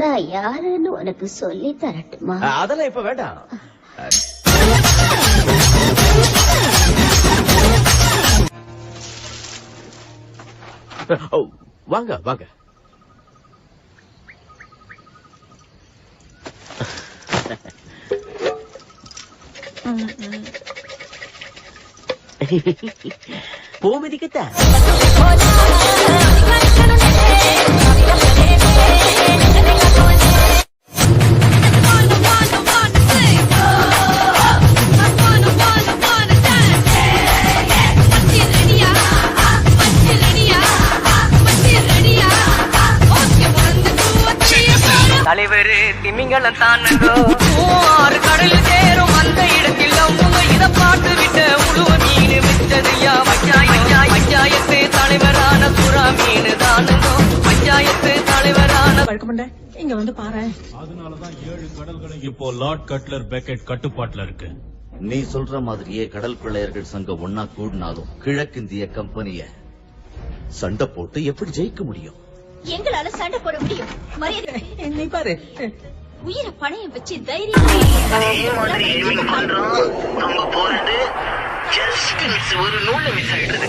நான் யாருன்னு உனக்கு சொல்லி தரட்டுமா? அதெல்லாம் இப்ப வேண்டாம். வாங்க வாங்க. பூமிதிக்கத்தான் தலைவரு திமிங்கலம் தானோ 6 கடல் சேரும் அந்த இடத்தில் அவங்க இத பாட்டு விட்ட உழுவ மீன் விட்டதையா பஞ்சாயத்து தலைவரான சுறா மீன் தானோ பஞ்சாயத்து தலைவரான வழக்கமண்ட இங்க வந்து பாரு. அதனாலதான் 7 கடல்களும் இப்போ லார்ட் கட்லர் பெக்கெட் கட்டுப்பாட்டுல இருக்கு. நீ சொல்ற மாதிரியே கடல் கொள்ளையர்கள் சங்கம் ஒன்னா கூடினாலும் கிழக்கிந்திய கம்பெனிய சண்டை போட்டு எப்படி ஜெயிக்க முடியும்? எங்களால சண்டை போட முடியும். மரியாதை என்னை பாரு. உயிரை பணையம் வச்சு தைரியம் நம்ம போறது ஜஸ்ட் ஒரு நூல்ல மிஸ் ஆயிடுறது.